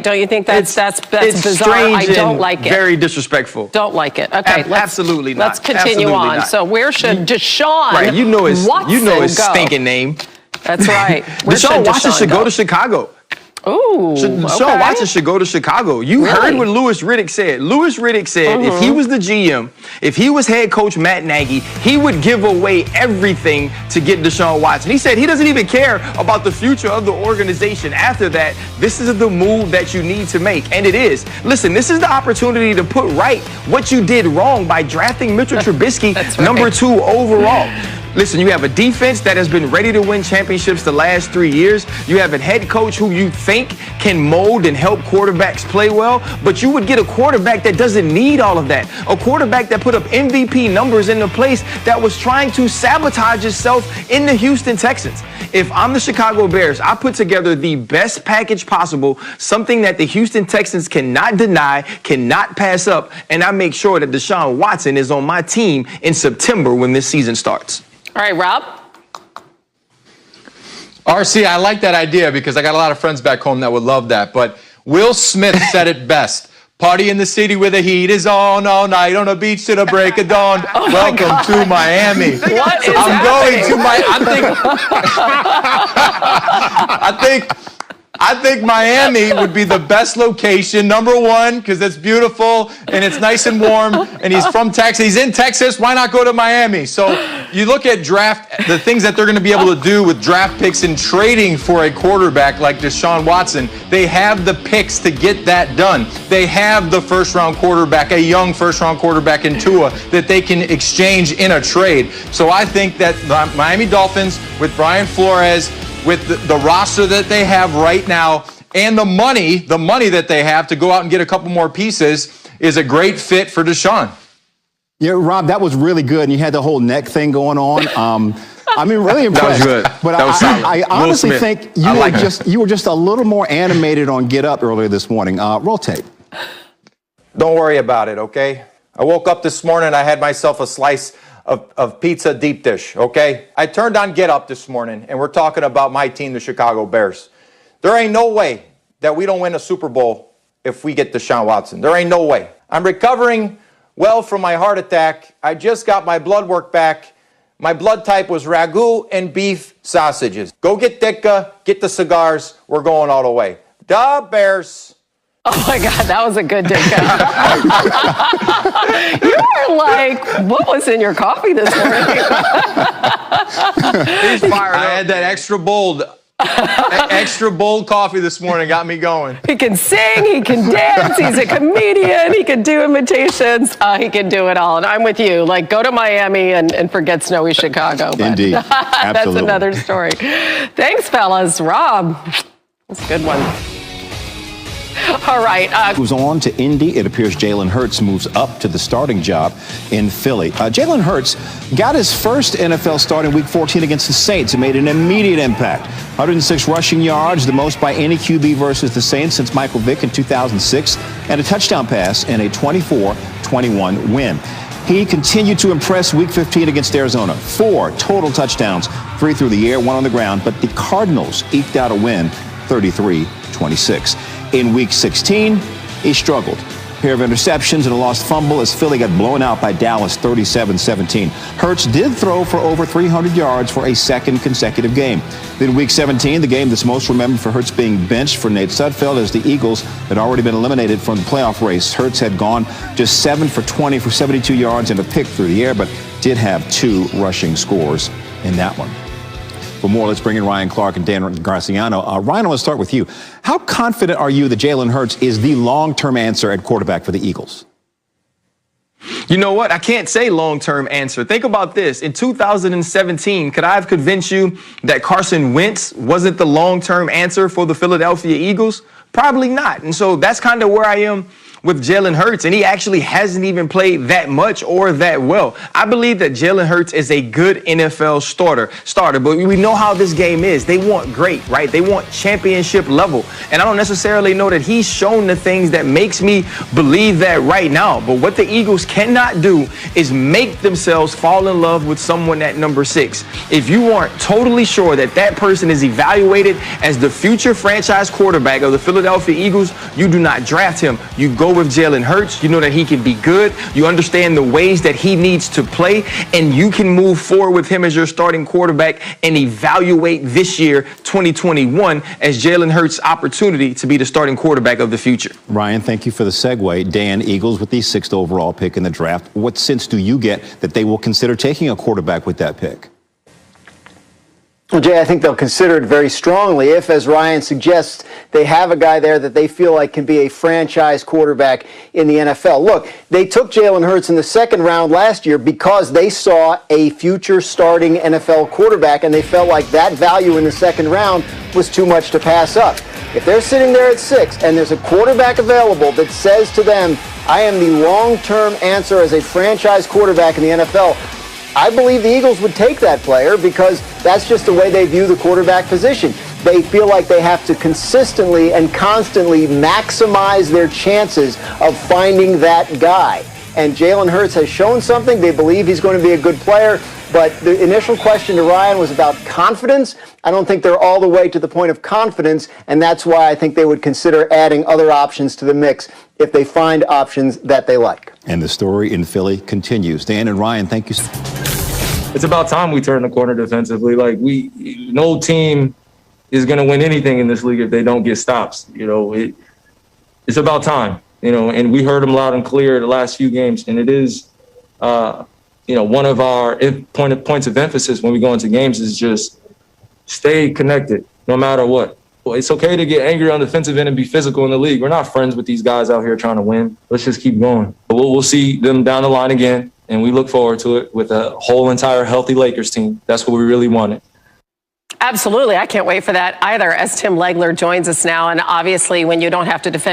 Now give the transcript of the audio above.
Don't you think that's bizarre? Strange, I don't like it. Very disrespectful. Don't like it. Okay, absolutely not. Let's continue Absolutely on. not. So where should Deshaun Right, you know his go? stinking name. That's right. Where Deshaun Watson should go to Chicago. Ooh, Deshaun Watson should go to Chicago. You heard what Louis Riddick said. Louis Riddick said if he was the GM, if he was head coach Matt Nagy, he would give away everything to get Deshaun Watson. He said he doesn't even care about the future of the organization. After that, this is the move that you need to make, and it is. Listen, this is the opportunity to put right what you did wrong by drafting Mitchell Trubisky number 2 overall. Listen, you have a defense that has been ready to win championships the last 3 years. You have a head coach who you think can mold and help quarterbacks play well, but you would get a quarterback that doesn't need all of that. A quarterback that put up MVP numbers in a place that was trying to sabotage itself in the Houston Texans. If I'm the Chicago Bears, I put together the best package possible, something that the Houston Texans cannot deny, cannot pass up, and I make sure that Deshaun Watson is on my team in September when this season starts. All right, Rob? RC, I like that idea because I got a lot of friends back home that would love that. But Will Smith said it best. Party in the city where the heat is on all night on the beach to the break of dawn. Welcome to Miami. What is I'm happening? going to I think Miami would be the best location, number one, because it's beautiful and it's nice and warm, and he's from Texas. He's in Texas. Why not go to Miami? So you look at the things that they're going to be able to do with draft picks and trading for a quarterback like Deshaun Watson. They have the picks to get that done. They have the first-round quarterback, a young first-round quarterback in Tua that they can exchange in a trade. So I think that the Miami Dolphins with Brian Flores, with the roster that they have right now and the money that they have to go out and get a couple more pieces is a great fit for Deshaun. Yeah, Rob, that was really good. And you had the whole neck thing going on. I mean, really impressed. That was good. But that was solid. I honestly think you were just a little more animated on Get Up earlier this morning. Roll tape. Don't worry about it, okay? I woke up this morning, I had myself a slice of pizza deep dish, okay? I turned on Get Up this morning, and we're talking about my team, the Chicago Bears. There ain't no way that we don't win a Super Bowl if we get Deshaun Watson. There ain't no way. I'm recovering well from my heart attack. I just got my blood work back. My blood type was ragu and beef sausages. Go get Ditka, get the cigars. We're going all the way. Da Bears. Oh my God, that was a good Ditka. You were like, what was in your coffee this morning? I had that extra bold coffee this morning, got me going. He can sing, he can dance, he's a comedian, he can do imitations, he can do it all. And I'm with you, like go to Miami and forget snowy Chicago. But Indeed, that's absolutely. another story. Thanks, fellas. Rob, that's a good one. All right. Moves on to Indy. It appears Jalen Hurts moves up to the starting job in Philly. Jalen Hurts got his first NFL start in Week 14 against the Saints and made an immediate impact. 106 rushing yards, the most by any QB versus the Saints since Michael Vick in 2006, and a touchdown pass in a 24-21 win. He continued to impress Week 15 against Arizona. 4 total touchdowns, 3 through the air, 1 on the ground, but the Cardinals eked out a win, 33-26. In Week 16, he struggled. A pair of interceptions and a lost fumble as Philly got blown out by Dallas 37-17. Hurts did throw for over 300 yards for a second consecutive game. Then Week 17, the game that's most remembered for Hurts being benched for Nate Sudfeld, as the Eagles had already been eliminated from the playoff race. Hurts had gone just 7 for 20 for 72 yards and a pick through the air, but did have 2 rushing scores in that one. For more, let's bring in Ryan Clark and Dan Graciano. Ryan, I want to start with you. How confident are you that Jalen Hurts is the long-term answer at quarterback for the Eagles? You know what? I can't say long-term answer. Think about this. In 2017, could I have convinced you that Carson Wentz wasn't the long-term answer for the Philadelphia Eagles? Probably not. And so that's kind of where I am with Jalen Hurts, and he actually hasn't even played that much or that well. I believe that Jalen Hurts is a good NFL starter, but we know how this game is. They want great, right? They want championship level. And I don't necessarily know that he's shown the things that makes me believe that right now. But what the Eagles cannot do is make themselves fall in love with someone at number 6. If you aren't totally sure that that person is evaluated as the future franchise quarterback of the Philadelphia Eagles, you do not draft him. You go with Jalen Hurts. You know that he can be good. You understand the ways that he needs to play, and you can move forward with him as your starting quarterback and evaluate this year, 2021, as Jalen Hurts' opportunity to be the starting quarterback of the future. Ryan, thank you for the segue. Dan, Eagles with the 6th overall pick in the draft. What sense do you get that they will consider taking a quarterback with that pick? Well, Jay, I think they'll consider it very strongly if, as Ryan suggests, they have a guy there that they feel like can be a franchise quarterback in the NFL. Look, they took Jalen Hurts in the 2nd round last year because they saw a future starting NFL quarterback, and they felt like that value in the 2nd round was too much to pass up. If they're sitting there at 6 and there's a quarterback available that says to them, I am the long-term answer as a franchise quarterback in the NFL, I believe the Eagles would take that player because that's just the way they view the quarterback position. They feel like they have to consistently and constantly maximize their chances of finding that guy. And Jalen Hurts has shown something. They believe he's going to be a good player. But the initial question to Ryan was about confidence. I don't think they're all the way to the point of confidence, and that's why I think they would consider adding other options to the mix if they find options that they like. And the story in Philly continues. Dan and Ryan, thank you. It's about time we turn the corner defensively. Like, no team is going to win anything in this league if they don't get stops. It's about time, and we heard them loud and clear the last few games. And it is, one of our points of emphasis when we go into games is just stay connected no matter what. Well, it's okay to get angry on the defensive end and be physical in the league. We're not friends with these guys out here trying to win. Let's just keep going. We'll see them down the line again, and we look forward to it with a whole entire healthy Lakers team. That's what we really wanted. Absolutely. I can't wait for that either, as Tim Legler joins us now. And obviously, when you don't have to defend